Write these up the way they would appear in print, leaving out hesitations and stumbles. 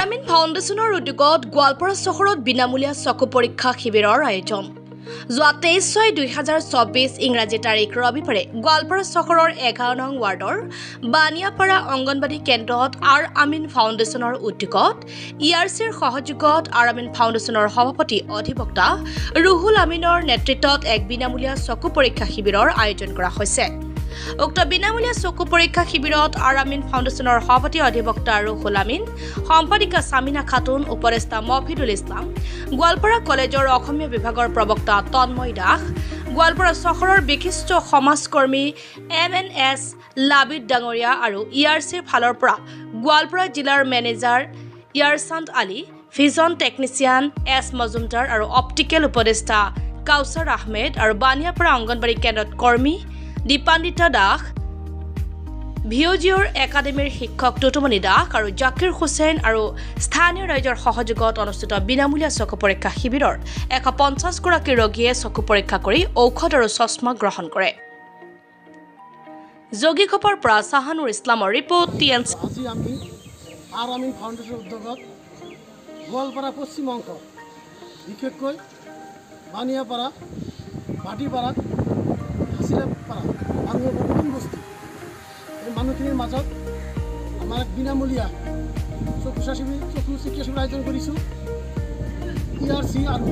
আৰামিন ফাউণ্ডেশ্যনৰ উদ্যোগত গোৱালপাৰা চহৰত বিনামূলীয়া চকু পৰীক্ষা শিবিৰৰ আয়োজন। যোৱা 23/6/2024 ইংৰাজী তাৰিখ ৰবিবাৰে গোৱালপাৰা চহৰৰ 11 নং ৱাৰ্ডৰ বানিয়াপাৰা অংগনবাদী কেন্দ্ৰত আৰামিন ফাউণ্ডেশ্যনৰ উদ্যোগত ERCৰ সহযোগত আৰামিন ফাউণ্ডেশ্যনৰ সভাপতি অধিবক্তা ৰুহুল আমিনৰ নেতৃত্বত এক বিনামূলীয়া চকু পৰীক্ষা শিবিৰৰ আয়োজন কৰা হৈছে। উক্ত বিনামূলীয়া চকু পৰীক্ষা শিবিৰত আৰামিন ফাউণ্ডেশ্যনৰ সভাপতি অধিবক্তা ৰুহুল আমিন, সম্পাদিকা সামিনা খাতুন, উপদেষ্টা মফিদুল ইছলাম, গোৱালপাৰা কলেজৰ অসমীয়া বিভাগৰ প্ৰবক্তা তন্ময় দাস, গোৱালপাৰা চহৰৰ বিশিষ্ট সমাজকৰ্মী MNS লাবিদ ডাঙৰীয়া আৰু ERCৰ ফালৰ পৰা গোৱালপাৰা জিলাৰ manager Yarchand Ali, vision technician S Majumdar আৰু অপটিকেল উপদেষ্টা কাউচাৰ আহমেদ আৰু বানিয়াপাৰা অংগনবাদী কেন্দ্ৰত কৰ্মী দীপান্বিতা দাস, ভিঅ'জিঅ'ৰ একাডেমীৰ শিক্ষক টুটুমণি দাস আৰু জাকিৰ হুছেইন আৰু স্থানীয় ৰাইজৰ সহযোগত অনুষ্ঠিত বিনামূলীয়া চকু পৰীক্ষা শিবিৰৰ 150 গৰাকী ৰোগীয়ে চকু পৰীক্ষা কৰি ঔষধ আৰু চশমা গ্ৰহণ কৰে। যোগীঘোপৰ পৰা চাহানুৰ ইছলামৰ ৰিপৰ্ট TNC। আজি আমি আৰামিন ফাউণ্ডেশ্যনৰ উদ্যোগত গোৱালপাৰা পশ্চিম অংশ বিশেষকৈ বানিয়াপাৰা, ভাটিপাৰা, হাছিৰাপাৰা আৰু নতুন বস্তি এই মানুহখিনিৰ মাজত আমাৰ বিনামূলীয়া চকু চিকিৎসা শিবিৰ আয়োজন কৰিছোঁ। ERC আৰু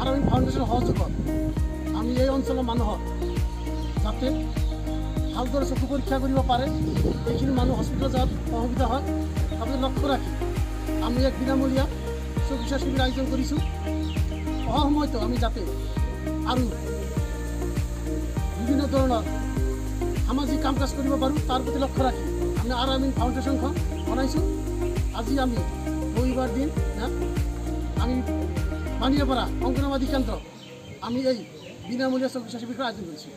আৰামিন ফাউণ্ডেশ্যনৰ সহযোগত আমি এই অঞ্চলৰ মানুহক যাতে ভালদৰে চকু পৰীক্ষা কৰিব পাৰে, এইখিনি মানুহ হস্পিটেলত যোৱাত অসুবিধা হয়, তাতে লক্ষ্য ৰাখি আমি এক বিনামূলীয়া চিকিৎসা শিবিৰ আয়োজন কৰিছোঁ। অহা সময়তো আমি যাতে আৰু বিভিন্ন ধৰণৰ সামাজিক কাম কাজ কৰিব পাৰোঁ তাৰ প্ৰতি লক্ষ্য ৰাখি আমি আৰামিন ফাউণ্ডেশ্যনখন বনাইছোঁ। আজি আমি ৰবিবাৰ দিন আমি বানিয়াপাৰা অংগনবাদী কেন্দ্ৰ আমি এই বিনামূলীয়া চিকিৎসা শিবিৰখন আয়োজন কৰিছোঁ।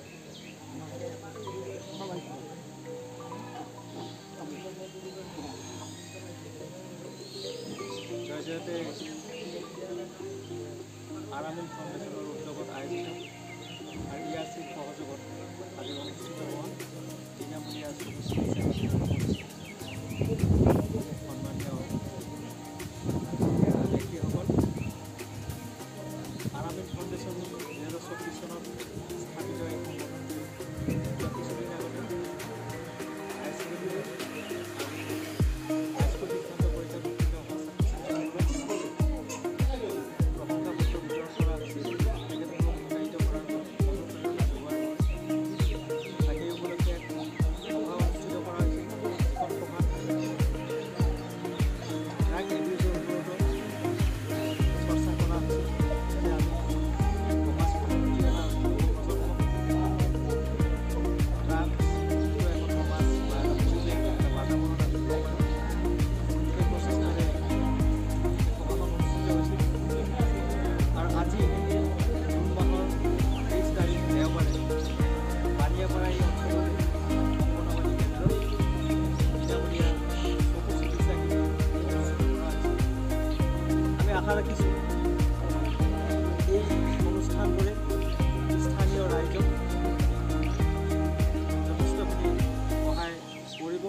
আৰামিন ফাউণ্ডেশ্যনৰ উদ্যোগত আয়োজিত আৰু ERCৰ সহযোগত আজি অনুষ্ঠিত হোৱা বিনামূলীয়া চকু চিকিৎসা সন্মানীয় ব্যক্তিসকল, আৰামিন ফাউণ্ডেশ্যন 2024 চনত স্থাপিত এক সংগঠন। কিছুদিন আগতে আশা ৰাখিছোঁ এই অনুষ্ঠানবোৰে স্থানীয় ৰাইজক যথেষ্টখিনি সহায় কৰিব।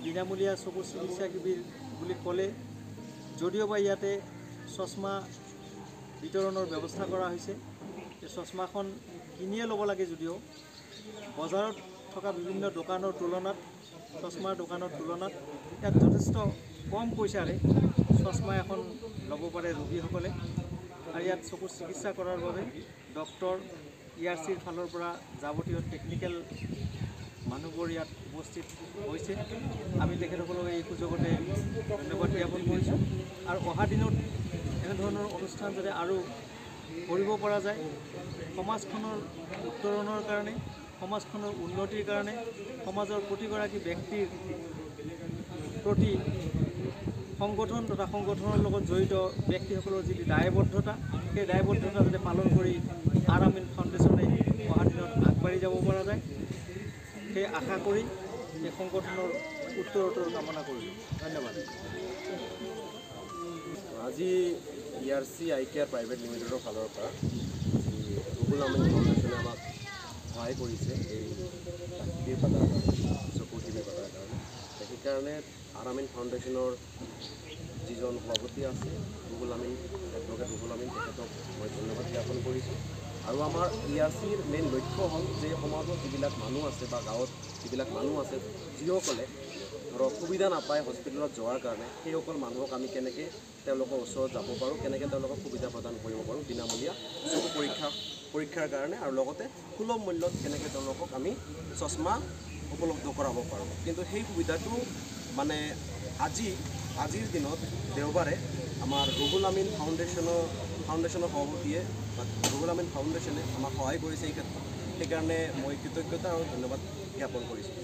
বিনামূলীয়া চকু চিকিৎসা শিবিৰ বুলি ক'লে যদিওবা ইয়াতে চশমা বিতৰণৰ ব্যৱস্থা কৰা হৈছে, এই চশমাখন কিনিয়ে ল'ব লাগে যদিও বজাৰত থকা বিভিন্ন দোকানৰ তুলনাত, চশমাৰ দোকানৰ তুলনাত ইয়াত যথেষ্ট কম পইচাৰে চশমা এখন ল'ব পাৰে ৰোগীসকলে। আৰু ইয়াত চকু চিকিৎসা কৰাৰ বাবে ডক্টৰ, ERCৰ ফালৰ পৰা যাৱতীয় টেকনিকেল মানুহবোৰ ইয়াত উপস্থিত হৈছে। আমি তেখেতসকলক এই সুযোগতে ধন্যবাদ জ্ঞাপন কৰিছোঁ। আৰু অহা দিনত এনেধৰণৰ অনুষ্ঠান যাতে আৰু কৰিব পৰা যায়, সমাজখনৰ উত্তৰণৰ কাৰণে, সমাজখনৰ উন্নতিৰ কাৰণে, সমাজৰ প্ৰতিগৰাকী ব্যক্তিৰ প্ৰতি সংগঠন তথা সংগঠনৰ লগত জড়িত ব্যক্তিসকলৰ যি দায়বদ্ধতা, সেই দায়বদ্ধতা যাতে পালন কৰি আৰামিন ফাউণ্ডেশ্যনে অহা দিনত আগবাঢ়ি যাব পৰা যায়, সেই আশা কৰি এই সংগঠনৰ উত্তৰোত্তৰ কামনা কৰিলোঁ। ধন্যবাদ। আজি ERC আই কেয়াৰ প্ৰাইভেট লিমিটেডৰ ফালৰ পৰা ৰুহুল আমিন ফাউণ্ডেশ্যনে আমাক সহায় কৰিছে এই শিবিৰ পতাৰ চকু শিবিৰ পতাৰ কাৰণে। সেইকাৰণে আৰামিন ফাউণ্ডেশ্যনৰ যিজন সভাপতি আছে ৰুবুল আমিন এডভোকেট ৰুবুল আমিন তেখেতক মই ধন্যবাদ জ্ঞাপন কৰিছোঁ। আৰু আমাৰ ERCৰ মেইন লক্ষ্য হ'ল যে সমাজত যিবিলাক মানুহ আছে বা গাঁৱত যিবিলাক মানুহ আছে যিসকলে ধৰক সুবিধা নাপায় হস্পিটেলত যোৱাৰ কাৰণে সেইসকল মানুহক আমি কেনেকৈ তেওঁলোকৰ ওচৰত যাব পাৰোঁ, কেনেকৈ তেওঁলোকক সুবিধা প্ৰদান কৰিব পাৰোঁ বিনামূলীয়া চকু পৰীক্ষাৰ কাৰণে, আৰু লগতে সুলভ মূল্যত কেনেকৈ তেওঁলোকক আমি চশমা উপলব্ধ কৰাব পাৰোঁ। কিন্তু সেই সুবিধাটো মানে আজিৰ দিনত দেওবাৰে আমাৰ ৰুবুল আমিন ফাউণ্ডেশ্যনৰ সভাপতিয়ে বা ৰুবুল আমিন ফাউণ্ডেশ্যনে আমাক সহায় কৰিছে এই ক্ষেত্ৰত। সেইকাৰণে মই কৃতজ্ঞতা আৰু ধন্যবাদ জ্ঞাপন কৰিছোঁ।